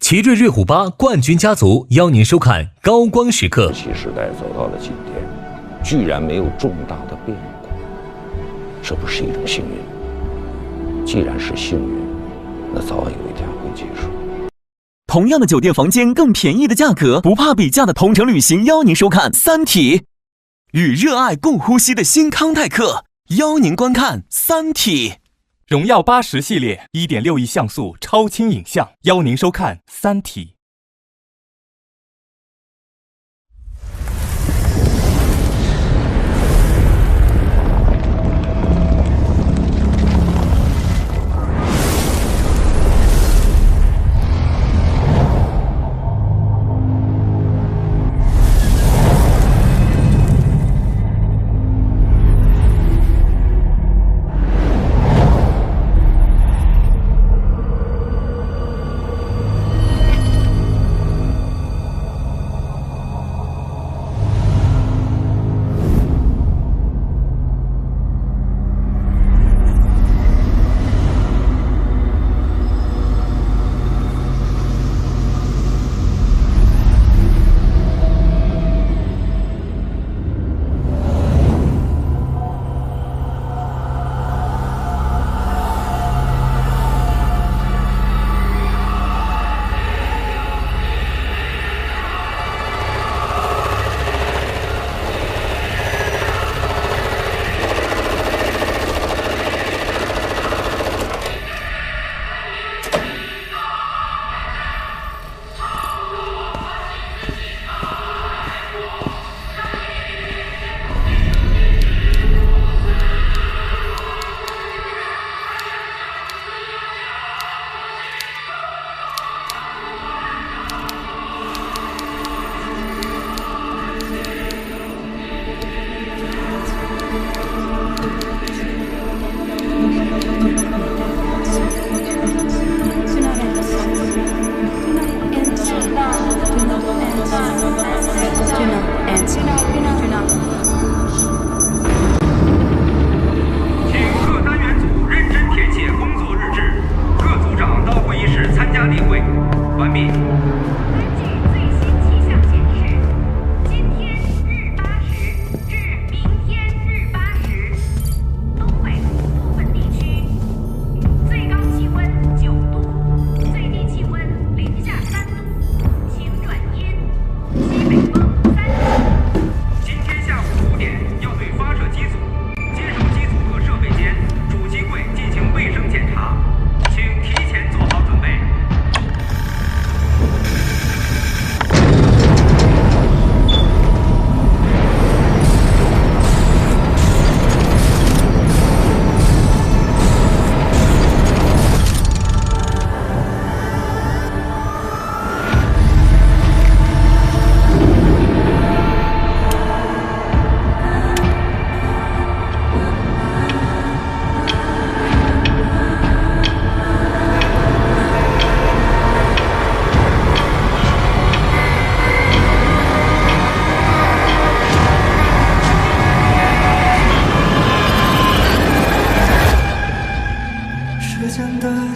奇瑞瑞虎8冠军家族邀您收看高光时刻。石器时代走到了今天，居然没有重大的变故，这不是一种幸运？既然是幸运，那早晚有一天会结束。同样的酒店房间，更便宜的价格，不怕比价的同城旅行邀您收看《三体》，与热爱共呼吸的新康泰克邀您观看《三体》。荣耀80系列 1.6亿像素超清影像，邀您收看《三体》。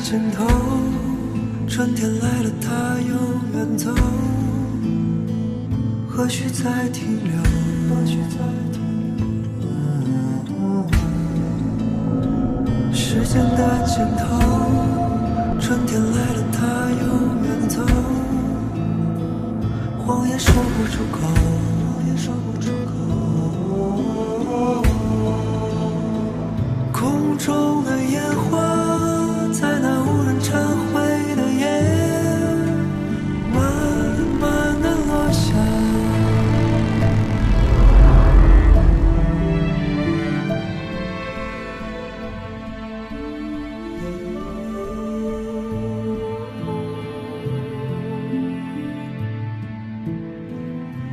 尽头，春天来了，它又远走，何须再停留？时间的尽头，春天来了，它又远走，谎言说不出口，空中的烟花在那无人忏悔的夜，慢慢地落下。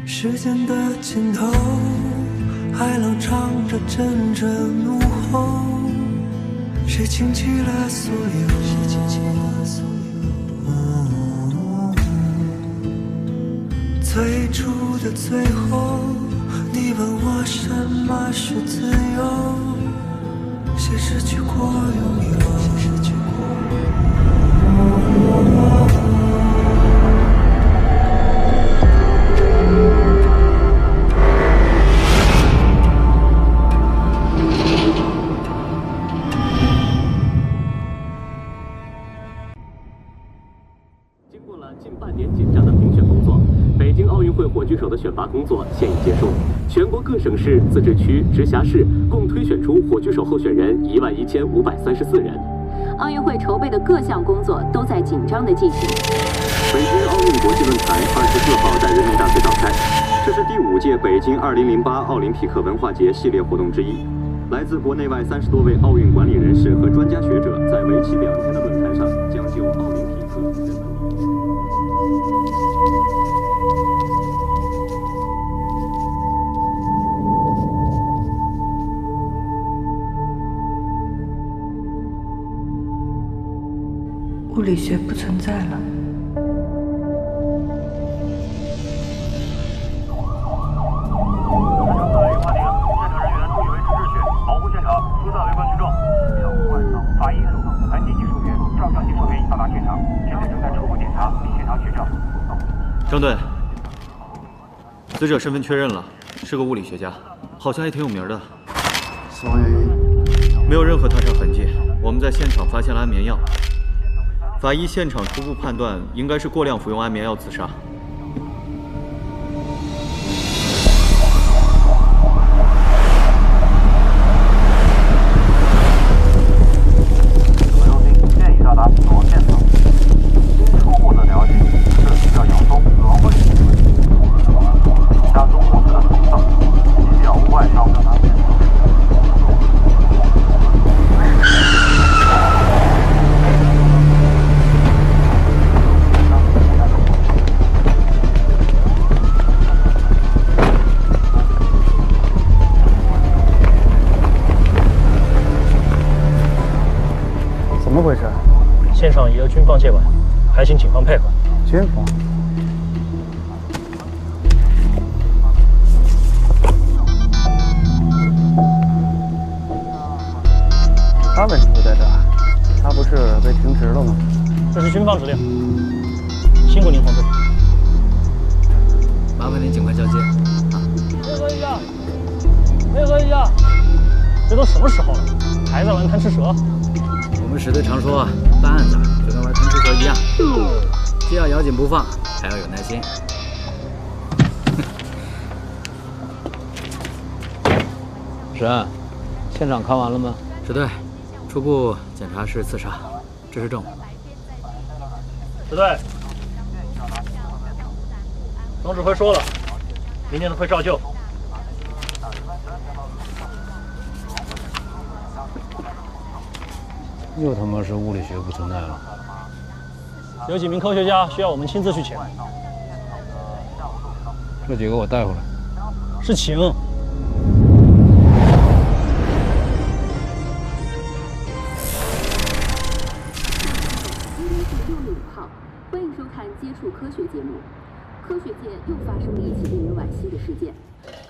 时间的尽头，海浪唱着阵阵怒吼，谁倾起了所有？最初的最后，你问我什么是自由？谁失去过拥有？运会火炬手的选拔工作现已结束，全国各省市、自治区、直辖市共推选出火炬手候选人11534人。奥运会筹备的各项工作都在紧张的进行。北京奥运国际论坛24号在人民大会召开，这是第5届北京2008奥林匹克文化节系列活动之一。来自国内外30多位奥运管理人士和专家学者，在为期2天的论坛上，将就奥林匹克人文。物理学不存在了。郑队，死者身份确认了，是个物理学家，好像也挺有名的。所以没有任何他杀痕迹。我们在现场发现了安眠药，法医现场初步判断应该是过量服用安眠药自杀。左右兵建议到达死亡现场。经初步的了解，涉及到养蜂额会行为，家中获得的头上及表无外伤。怎么回事？现场已由军方接管，还请警方配合。军方？他为什么会在这儿？他不是被停职了吗？这是军方指令。辛苦您同志。麻烦您尽快交接。配合一下，配合一下。这都什么时候了，还在玩贪吃蛇？我们史队常说，办案子就跟玩贪吃蛇一样，既要咬紧不放，还要有耐心。沈，现场看完了吗？史队，初步检查是刺杀，这是证物。史队，总指挥说了，明天都会照旧。又他妈是物理学不存在了。有几名科学家需要我们亲自去前来。这几个我带回来。是请。欢迎收看《接触科学》节目。科学界又发生了一起令人惋惜的事件：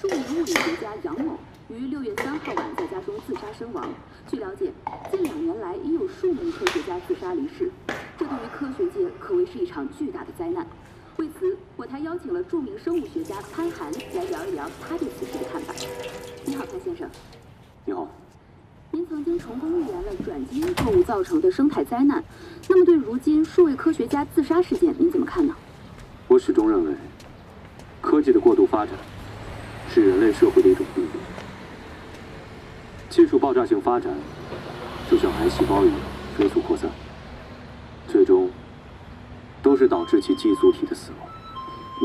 著名物理学家杨某于6月3号晚在家中自杀身亡。据了解，近2年来已有数名科学家自杀离世，这对于科学界可谓是一场巨大的灾难。为此，我台邀请了著名生物学家潘寒来聊一聊他对此事的看法。你好，潘先生。你好。您曾经成功预言了转基因错误造成的生态灾难，那么对如今数位科学家自杀事件，您怎么看呢？我始终认为，科技的过度发展是人类社会的一种病变。技术爆炸性发展，就像癌细胞一样飞速扩散，最终都是导致其寄宿体的死亡。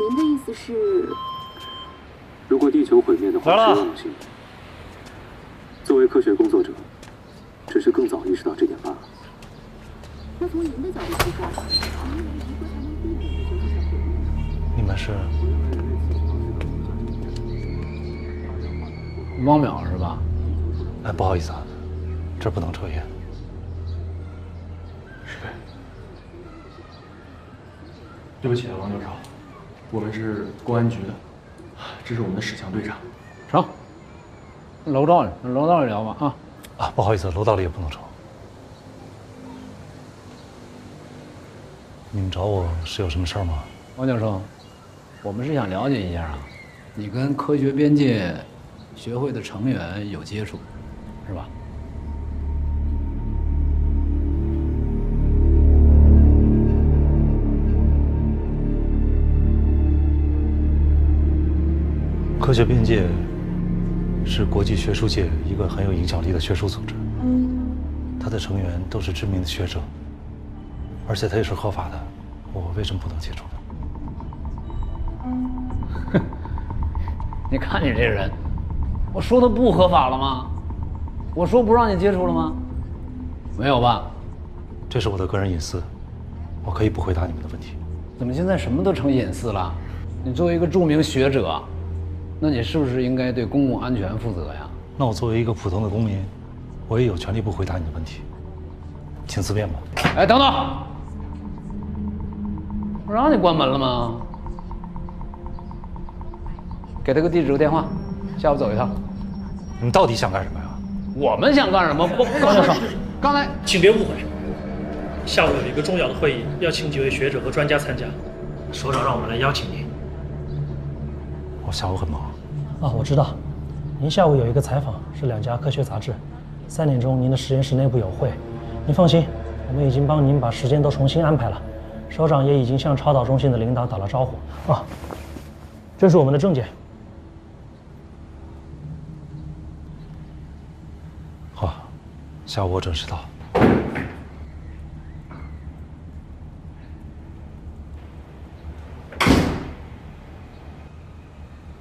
您的意思是，如果地球毁灭的话，是永恒。作为科学工作者，只是更早意识到这点罢了。那从您的角度出发，您认为如何才能避免地球出现毁灭？你们是汪淼是吧？哎，不好意思啊，这不能抽烟。是。对不起啊，王教授，我们是公安局的，这是我们的史强队长。成。楼道里聊吧啊！啊，不好意思，楼道里也不能抽。你们找我是有什么事儿吗？王教授，我们是想了解一下啊，你跟科学边界学会的成员有接触，是吧？科学边界是国际学术界一个很有影响力的学术组织，它的成员都是知名的学者，而且它也是合法的，我为什么不能接触呢？你看你这人，我说他不合法了吗？我说不让你接触了吗？没有吧？这是我的个人隐私，我可以不回答你们的问题。怎么现在什么都成隐私了？你作为一个著名学者，那你是不是应该对公共安全负责呀？那我作为一个普通的公民，我也有权利不回答你的问题，请自便吧。哎，等等，不让你关门了吗？给他个地址和电话，下午走一趟。你们到底想干什么呀？我们想干什么？王教授，刚才请别误会，下午有一个重要的会议，要请几位学者和专家参加，首长让我们来邀请您。我下午很忙。啊，我知道，您下午有一个采访，是2家科学杂志，3点钟您的实验室内部有会。您放心，我们已经帮您把时间都重新安排了，首长也已经向超导中心的领导打了招呼。啊，这是我们的证件。好，下午我准时到。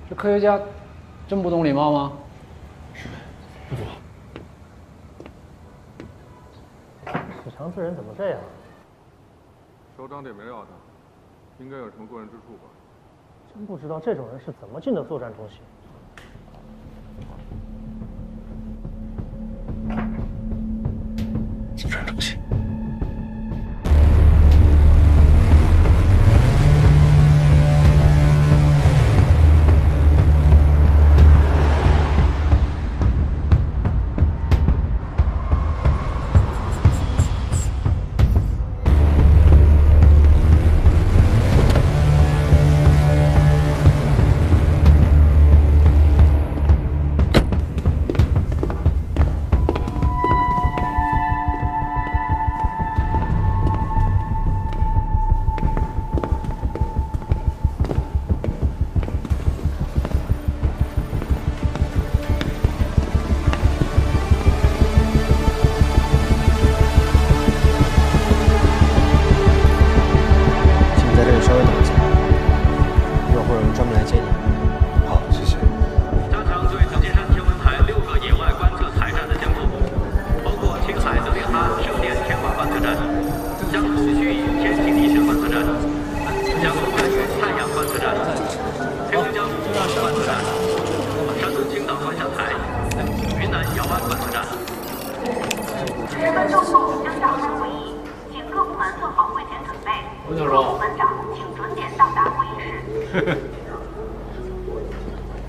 这科学家真不懂礼貌吗？部长，史强这人怎么这样？首长点名要他，应该有什么过人之处吧？真不知道这种人是怎么进的作战中心。作战中心。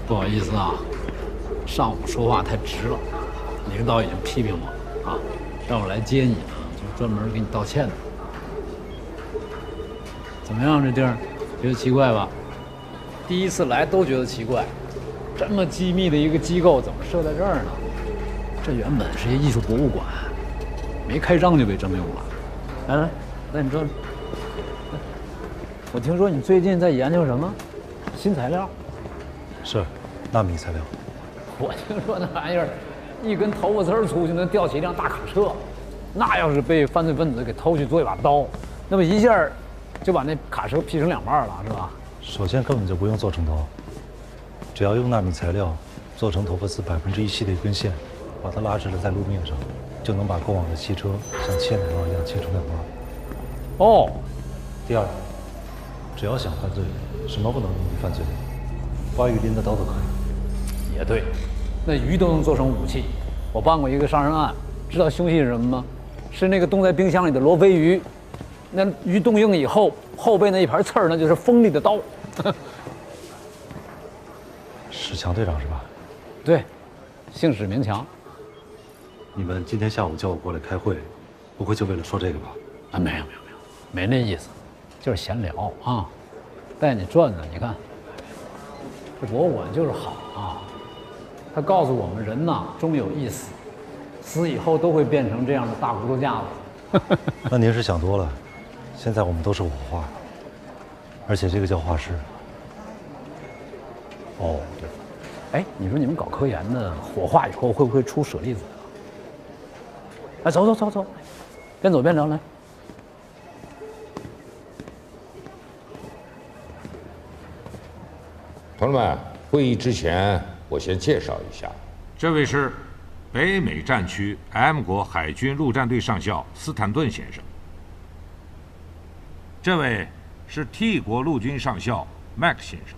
不好意思啊，上午说话太直了，领导已经批评我啊，让我来接你呢，就专门给你道歉的。怎么样，这地儿觉得奇怪吧？第一次来都觉得奇怪，这么机密的一个机构怎么设在这儿呢？这原本是一艺术博物馆，没开张就被征用了。来来，来你坐着。我听说你最近在研究什么新材料？是，纳米材料。我听说那玩意儿一根头发丝粗就能吊起一辆大卡车，那要是被犯罪分子给偷去做一把刀，那么一下就把那卡车劈成2半了，是吧？首先根本就不用做成刀，只要用纳米材料做成头发丝1%细的一根线，把它拉直了在路面上，就能把过往的汽车像切奶酪一样切成2半。哦。第二，只要想犯罪，什么不能用于犯罪？挖鱼鳞的刀都可以。也对，那鱼都能做成武器。我办过一个杀人案，知道凶器是什么吗？是那个冻在冰箱里的罗非鱼。那鱼冻硬以后，后背那一盘刺儿，那就是锋利的刀。史强队长是吧？对，姓史名强。你们今天下午叫我过来开会，不会就为了说这个吧？啊，没有，没那意思，就是闲聊啊，带你转转。你看，这博物馆就是好啊，它告诉我们人呐，终有一死，死以后都会变成这样的大骨头架子。那您是想多了，现在我们都是火化，而且这个叫化尸。哦，对，哎，你说你们搞科研的，火化以后会不会出舍利子啊？哎，走，边走边聊来。同志们，会议之前我先介绍一下，这位是北美战区 M 国海军陆战队上校斯坦顿先生，这位是 T 国陆军上校麦克先生，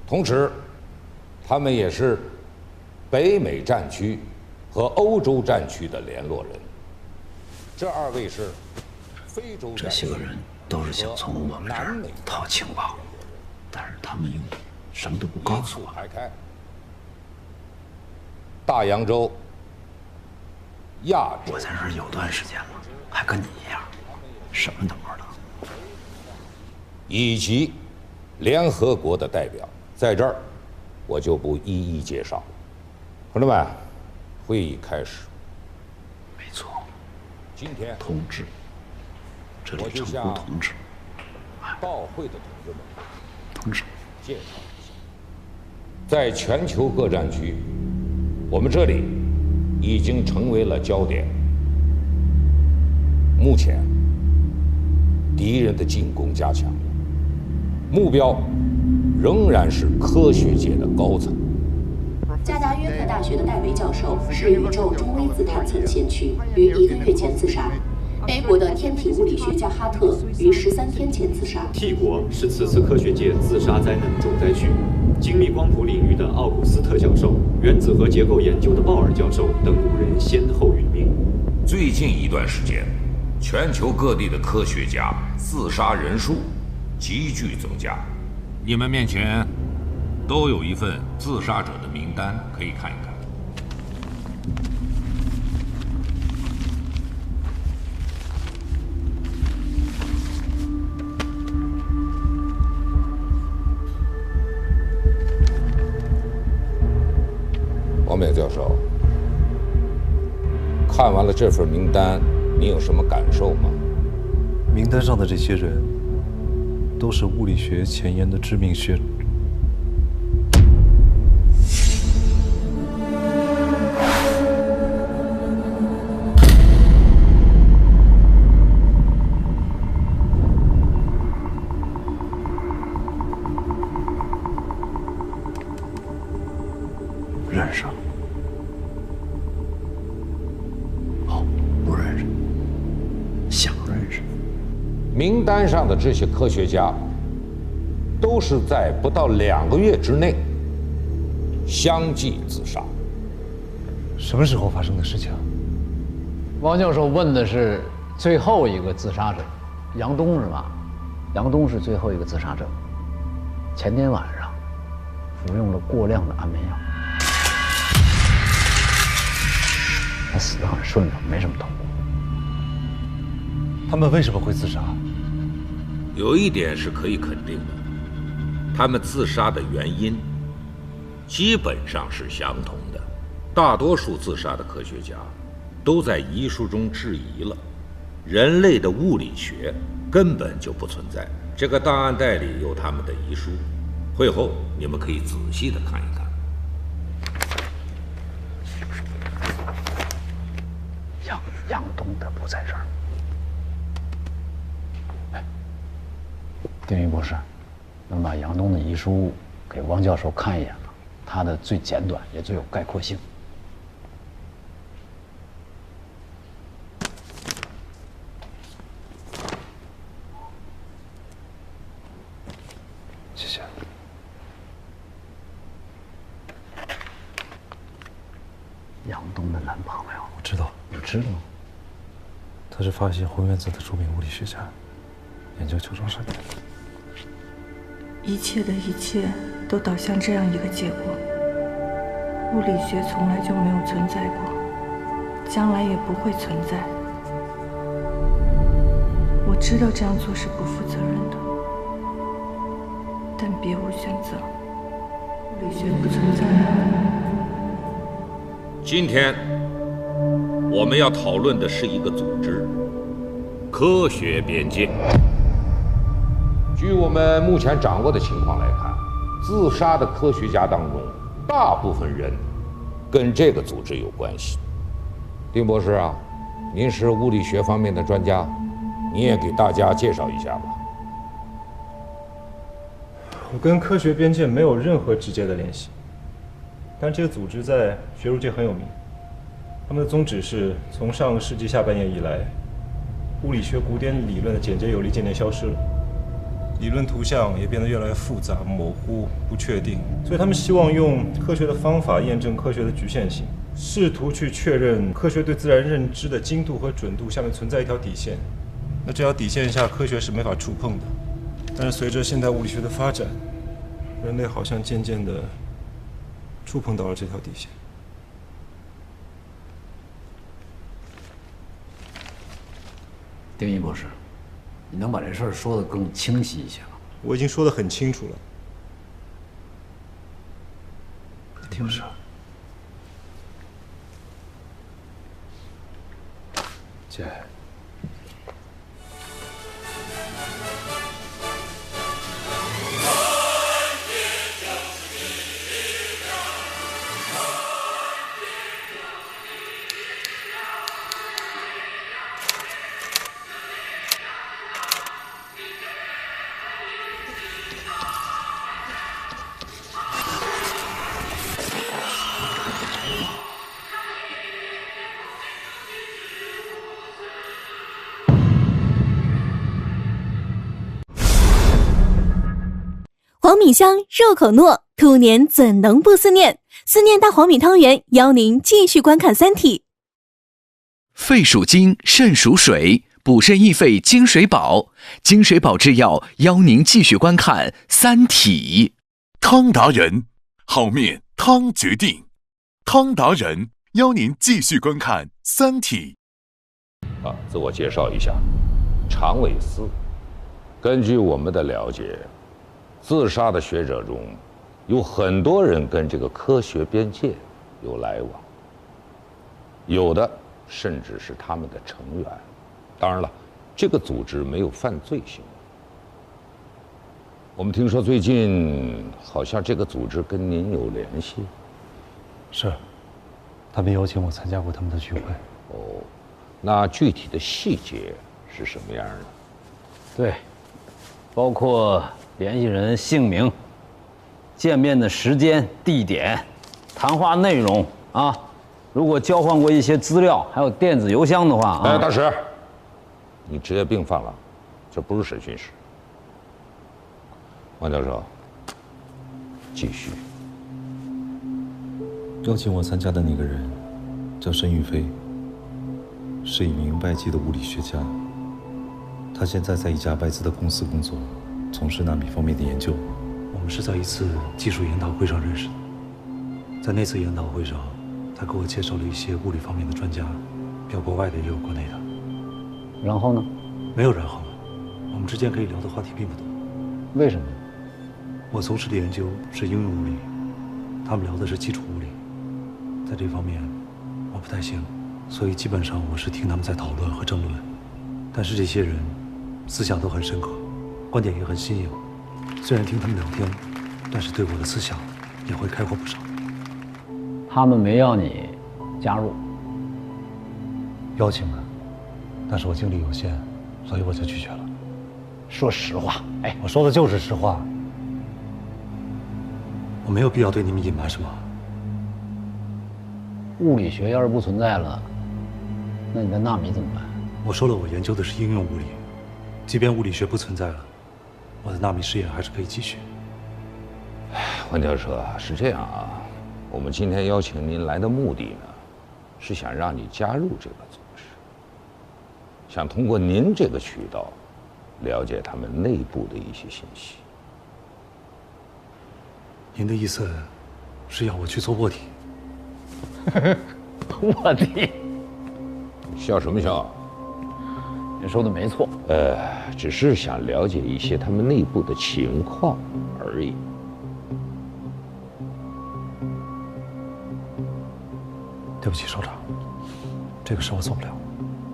同时，他们也是北美战区和欧洲战区的联络人。这2位是非洲战区。这些个人都是想从我们这儿套情报，但是他们又什么都不告诉我。大洋洲、亚洲，我在这儿有段时间了，还跟你一样，什么都不知道。以及联合国的代表，在这儿我就不一一介绍了。同志们，会议开始。没错，今天同志，这里称呼同志。到会的同志们，同志，介绍一下，在全球各战区，我们这里已经成为了焦点。目前，敌人的进攻加强了，目标仍然是科学界的高层。加拿约克大学的戴维教授是宇宙中微子探测先驱，于1个月前自杀。美国的天体物理学家哈特于13天前自杀。T 国是此次科学界自杀灾难重灾区。精密光谱领域的奥古斯特教授、原子核结构研究的鲍尔教授等5人先后殒命。最近一段时间，全球各地的科学家自杀人数急剧增加。你们面前都有一份自杀者的名单，可以看一看。王冕教授，看完了这份名单，你有什么感受吗？名单上的这些人，都是物理学前沿的知名学者。认识？哦，不认识。想认识。名单上的这些科学家，都是在不到2个月之内相继自杀。什么时候发生的事情？王教授问的是最后一个自杀者，杨东是吧？杨东是最后一个自杀者。前天晚上服用了过量的安眠药。他死得很顺畅，没什么痛苦。他们为什么会自杀？有一点是可以肯定的，他们自杀的原因基本上是相同的。大多数自杀的科学家都在遗书中质疑了人类的物理学根本就不存在。这个档案袋里有他们的遗书，会后你们可以仔细的看一看。杨东的不在这儿。哎，丁云博士，能把杨东的遗书给王教授看一眼吗？他的最简短也最有概括性。谢谢。杨东的男朋友，我知道。你知道吗？他是发现红原子的著名物理学家，研究球状闪电。一切的一切都导向这样一个结果：物理学从来就没有存在过，将来也不会存在。我知道这样做是不负责任的，但别无选择。物理学不存在。今天我们要讨论的是一个组织——科学边界。据我们目前掌握的情况来看，自杀的科学家当中，大部分人跟这个组织有关系。丁博士啊，您是物理学方面的专家，你也给大家介绍一下吧。我跟科学边界没有任何直接的联系，但这个组织在学术界很有名。他们的宗旨是从上个世纪下半叶以来，物理学古典理论的简洁有力渐渐消失了，理论图像也变得越来越复杂、模糊、不确定。所以他们希望用科学的方法验证科学的局限性，试图去确认科学对自然认知的精度和准度下面存在一条底线。那这条底线下，科学是没法触碰的。但是随着现代物理学的发展，人类好像渐渐地触碰到了这条底线。丁一博士，你能把这事儿说得更清晰一些吗？我已经说得很清楚了。听着。姐。黄米香，入口糯，兔年怎能不思念？思念大黄米汤圆，邀您继续观看《三体》。肺属金，肾属水，补肾益肺金水宝，金水宝制药邀您继续观看《三体》。汤达人，好面汤决定。汤达人邀您继续观看《三体》。自我介绍一下，常伟思。根据我们的了解，自杀的学者中，有很多人跟这个科学边界有来往，有的甚至是他们的成员。当然了，这个组织没有犯罪行为。我们听说最近好像这个组织跟您有联系。是，他们邀请我参加过他们的聚会。哦，那具体的细节是什么样的？对，包括联系人姓名、见面的时间、地点、谈话内容啊。如果交换过一些资料，还有电子邮箱的话啊。大使，你职业病犯了，这不是审讯室。王教授，继续。邀请我参加的那个人叫申玉飞，是一名外籍的物理学家。他现在在一家外资的公司工作，从事纳米方面的研究。我们是在一次技术研讨会上认识的。在那次研讨会上，他给我介绍了一些物理方面的专家，有国外的也有国内的。然后呢？没有然后了。我们之间可以聊的话题并不多。为什么？我从事的研究是应用物理，他们聊的是基础物理。在这方面，我不太行，所以基本上我是听他们在讨论和争论。但是这些人思想都很深刻，观点也很新颖。虽然听他们聊天，但是对我的思想也会开阔不少。他们没要你加入？邀请了，但是我精力有限，所以我就拒绝了。说实话，哎，我说的就是实话。我没有必要对你们隐瞒什么。物理学要是不存在了，那你的纳米怎么办？我说了，我研究的是应用物理，即便物理学不存在了，我的纳米实验还是可以继续。王教授啊，是这样啊，我们今天邀请您来的目的呢，是想让你加入这个组织，想通过您这个渠道，了解他们内部的一些信息。您的意思是要我去做卧底？卧底？笑什么笑？你说的没错。只是想了解一些他们内部的情况而已。对不起，首长，这个事我做不了。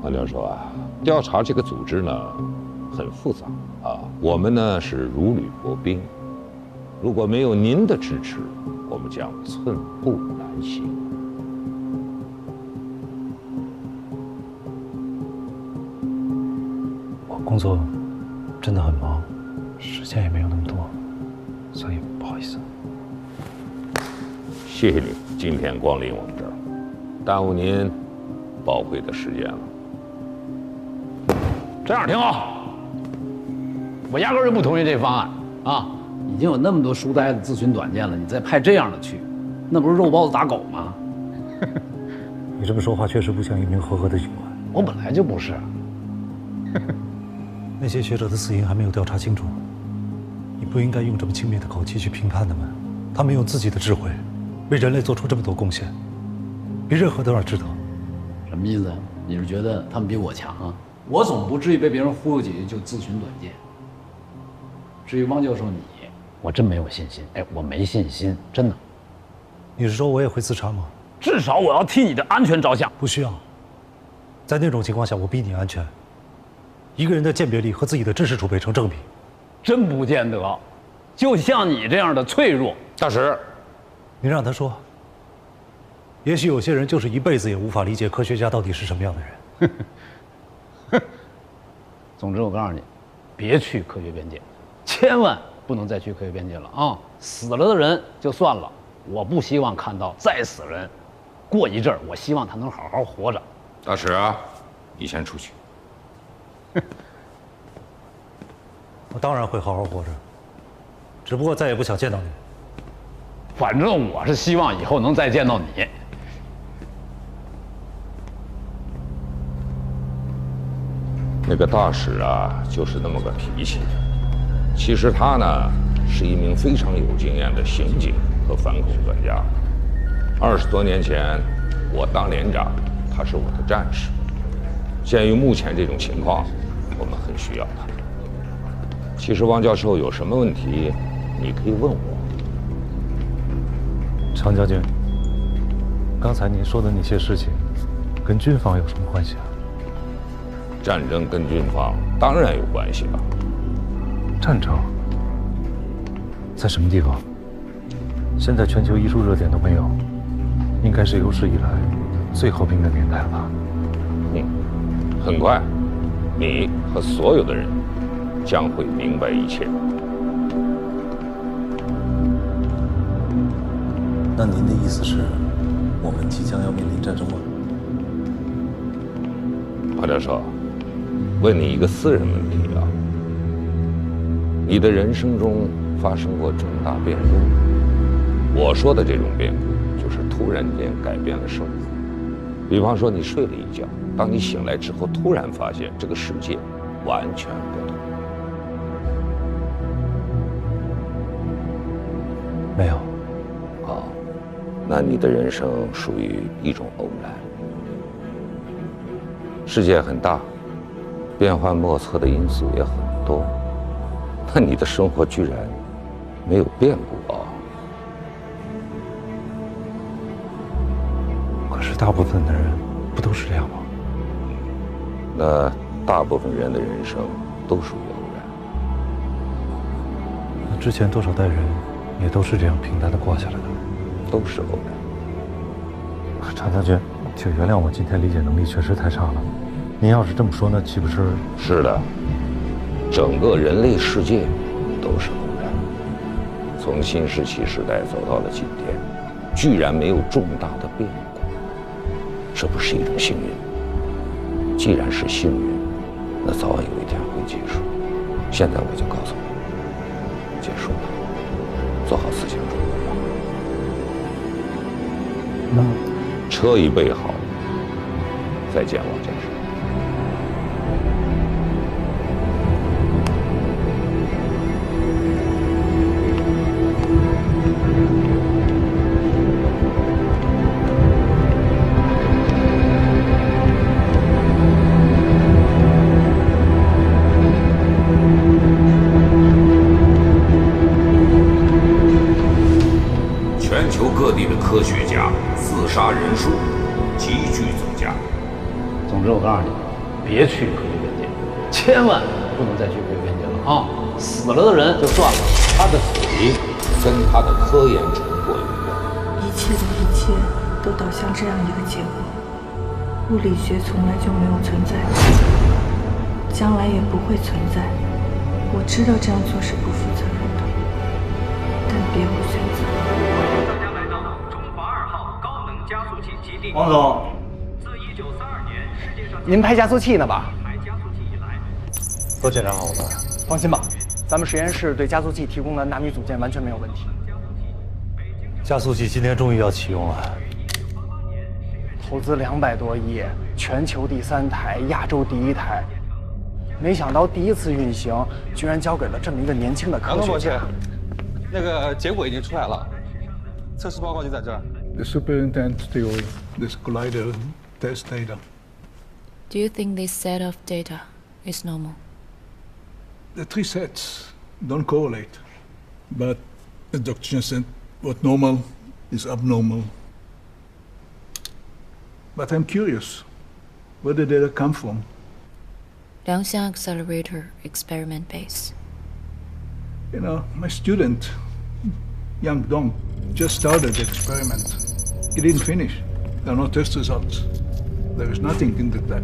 王教授啊，调查这个组织呢，很复杂啊。我们呢是如履薄冰，如果没有您的支持，我们将寸步难行。我工作真的很忙，时间也没有那么多，所以不好意思。谢谢你今天光临我们这儿，耽误您宝贵的时间了。这样挺好，我压根儿就不同意这方案啊！已经有那么多书呆子自寻短见了，你再派这样的去，那不是肉包子打狗吗？你这么说话确实不像一名合格的警官。我本来就不是。那些学者的死因还没有调查清楚，你不应该用这么轻蔑的口气去评判他们。他们用自己的智慧，为人类做出这么多贡献，比任何都要值得。什么意思？你是觉得他们比我强啊？我总不至于被别人忽悠几句就自寻短见。至于汪教授你，我真没有信心。哎，我没信心，真的。你是说我也会自杀吗？至少我要替你的安全着想。不需要，在那种情况下，我比你安全。一个人的鉴别力和自己的知识储备成正比。真不见得，就像你这样的脆弱。大使，你让他说。也许有些人就是一辈子也无法理解科学家到底是什么样的人。总之，我告诉你，别去科学边界，千万不能再去科学边界了啊！死了的人就算了，我不希望看到再死人。过一阵儿，我希望他能好好活着。大使啊，你先出去。我当然会好好活着，只不过再也不想见到你。反正我是希望以后能再见到你。那个大使啊，就是那么个脾气。其实他呢，是一名非常有经验的刑警和反恐专家。20多年前，我当连长，他是我的战士。鉴于目前这种情况，我们很需要他。其实汪教授有什么问题，你可以问我。常将军，刚才您说的那些事情，跟军方有什么关系啊？战争跟军方当然有关系了。战争在什么地方？现在全球一处热点都没有，应该是有史以来最和平的年代了吧？很快，你和所有的人将会明白一切。那您的意思是，我们即将要面临战争吗？华教授，问你一个私人问题啊。你的人生中发生过重大变故？我说的这种变故，就是突然间改变了生活。比方说，你睡了一觉，当你醒来之后，突然发现这个世界完全不同。没有。哦，那你的人生属于一种偶然。世界很大，变幻莫测的因素也很多，那你的生活居然没有变故啊！可是大部分的人不都是这样吗？那大部分人的人生都属于偶然。那之前多少代人也都是这样平淡的过下来的，都是偶然。常将军，请原谅我今天理解能力确实太差了。您要是这么说，那岂不是？是的，整个人类世界都是偶然。从新石器时代走到了今天，居然没有重大的变故，这不是一种幸运？既然是幸运，那早晚有一天会结束。现在我就告诉你，结束了，做好思想准备吧。那车已备好，再见，王教授。全球各地的科学家自杀人数急剧增加。总之，我告诉你，别去科学边界，千万不能再去科学边界了啊！死了的人就算了，他的死分他的科研成果有关。一切的一切都导向这样一个结果：物理学从来就没有存在过，将来也不会存在。我知道这样做是不负责任的，但别无选择。大家来到中华2号高能加速器基地。王总，自1932年世界上您拍加速器呢吧？排加速器以来，都检查好了。放心吧，咱们实验室对加速器提供的纳米组件完全没有问题。加速器今天终于要启用了。投资200多亿，全球第3台，亚洲第1台。没想到第1次运行，居然交给了这么一个年轻的科学家。那个结果已经出来了，测试报告就在这儿。The superintendent stole this collider test data. Do you think this set of data is normal? The 3 sets don't correlate, but Dr. Chen said what normal is abnormal. But I'm curious, where did the data come from? Liangxiang Accelerator Experiment Base. You know, my student, Yang Dong, just started the experiment. He didn't finish. There are no test results. There is nothing in the lab.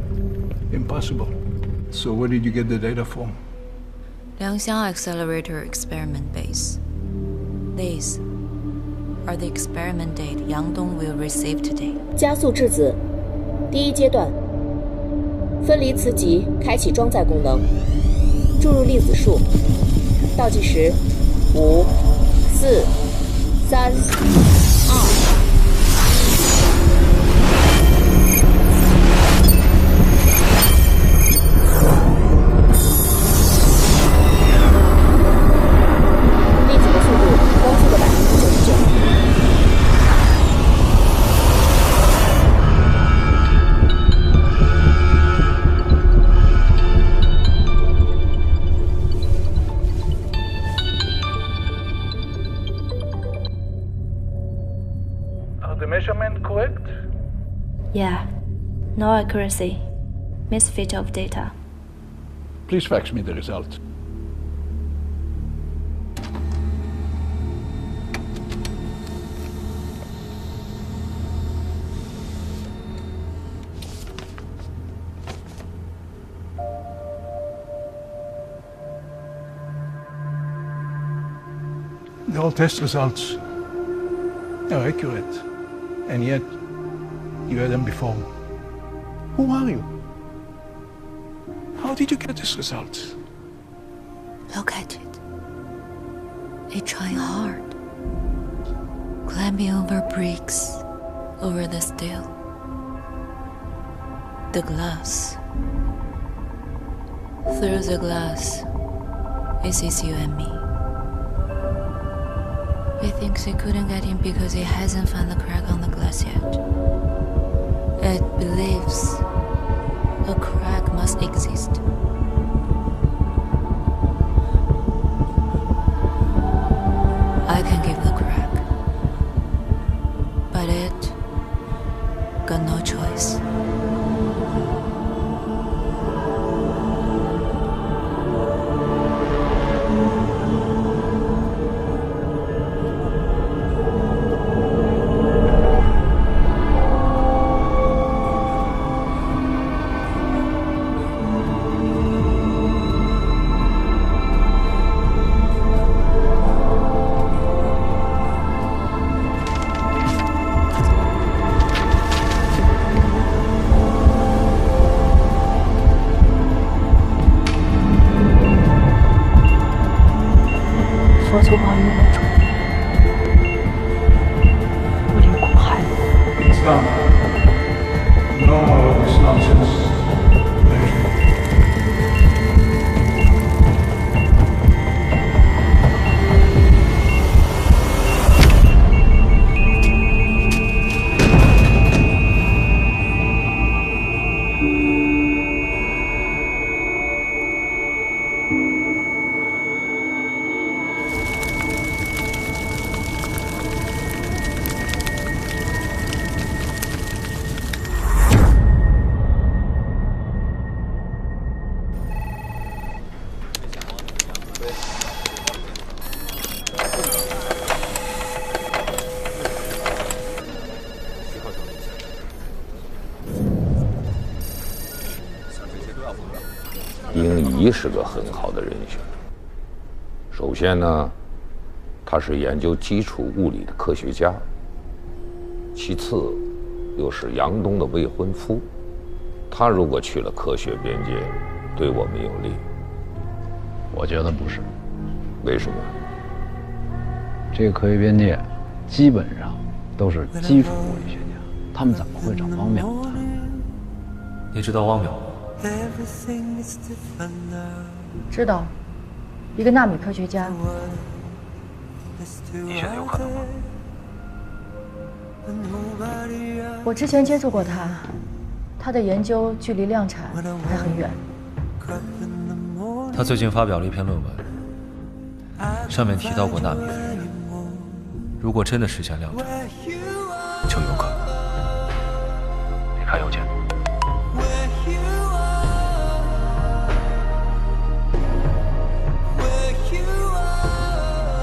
Impossible. So where did you get the data from? Liangxiang Accelerator Experiment Base. These are the experiment data Yang Dong will receive today. 加速质子，第1阶段，分离磁极开启装载功能，注入粒子数，倒计时5、4、3、2。Correct? Yeah. No accuracy. Misfit of data. Please fax me the result. The all test results are accurate. And yet, you had them before. Who are you? How did you get these results? Look at it. They're trying hard. Climbing over bricks, over the steel. The glass. Through the glass, it sees you and me. He thinks he couldn't get in because he hasn't found the crack on the glass yet. It believes a crack must exist. I can give the crack, but it got no choice. 仪是个很好的人选。首先呢，他是研究基础物理的科学家；其次，又是杨东的未婚夫。他如果去了科学边界，对我们有利。我觉得不是。为什么？这个科学边界基本上都是基础物理学家，他们怎么会找汪淼呢？你知道汪淼吗？知道，一个纳米科学家。你觉得有可能吗？我之前接触过他，他的研究距离量产还很远。他最近发表了一篇论文，上面提到过纳米飞人，如果真的实现量产，就有可能。你看邮件。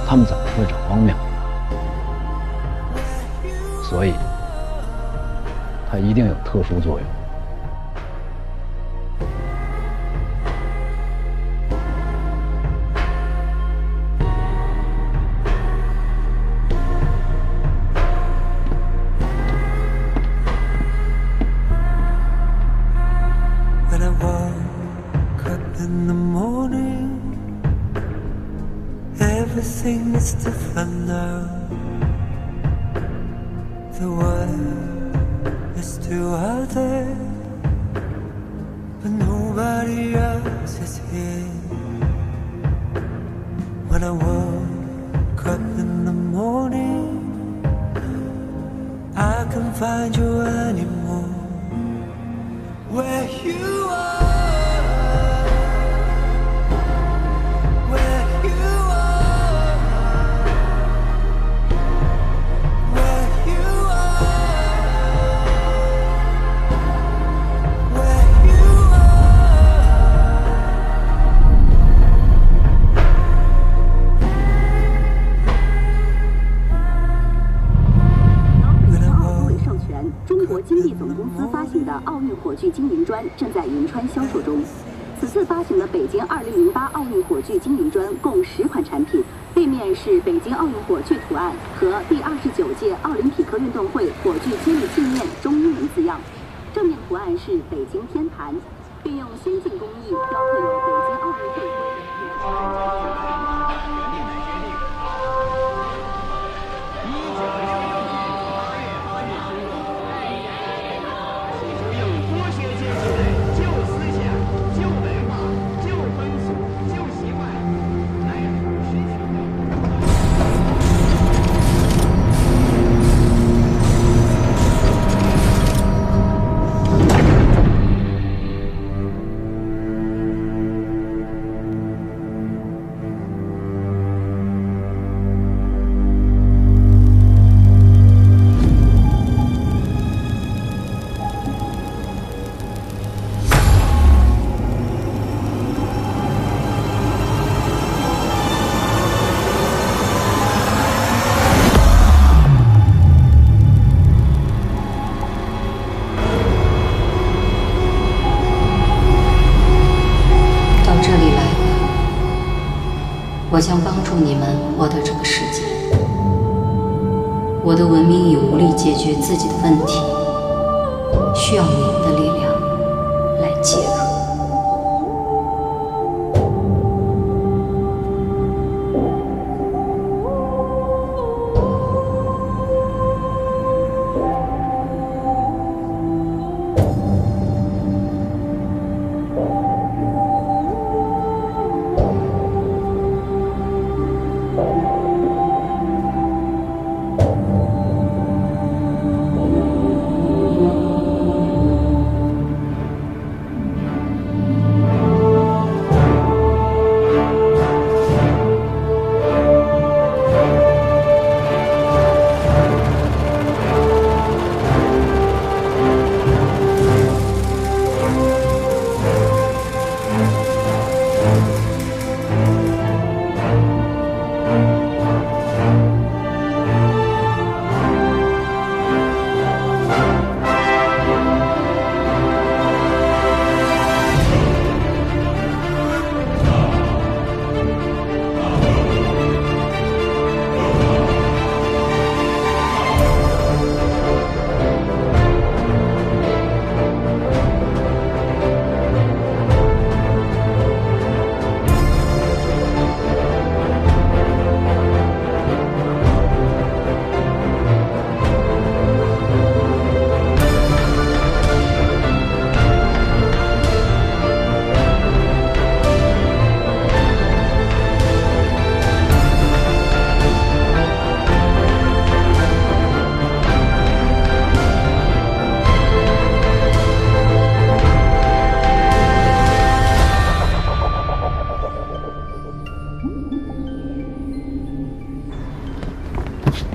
他们怎么会找汪淼呢？所以，它一定有特殊作用。Everything is different now. The world is still out there, but nobody else is here. When I woke up in the morning, I can't find you anymore. Where you are.金地总公司发行的奥运火炬金银砖正在银川销售中。此次发行的北京2008奥运火炬金银砖共10款产品，背面是北京奥运火炬图案和第29届奥林匹克运动会火炬接力纪念中英文字样，正面图案是北京天坛，并用先进工艺雕刻有北京奥运会徽。我将帮助你们获得这个世界。我的文明已无力解决自己的问题，需要你们的力量来介入。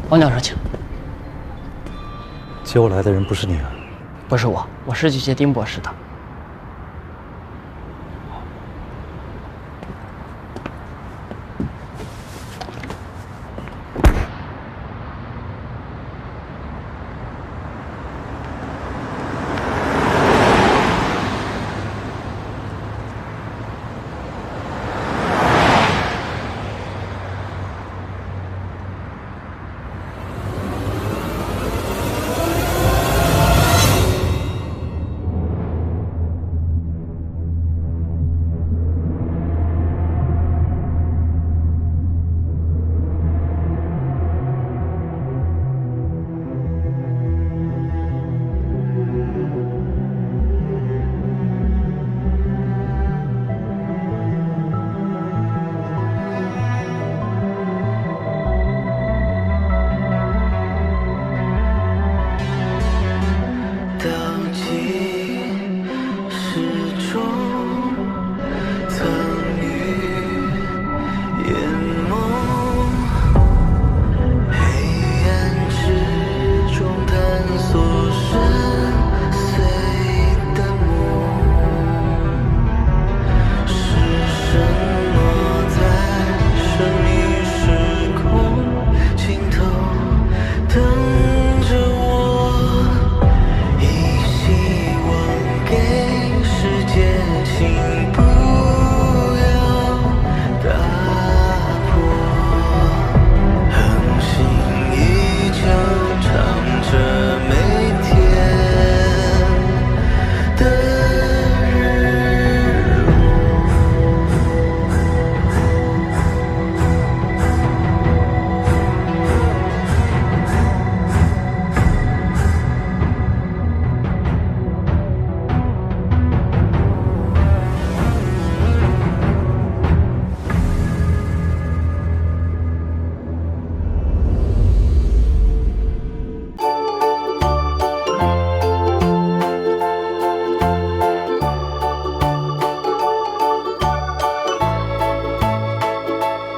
王教授，请。接我来的人不是你啊？不是我，我是去接丁博士的。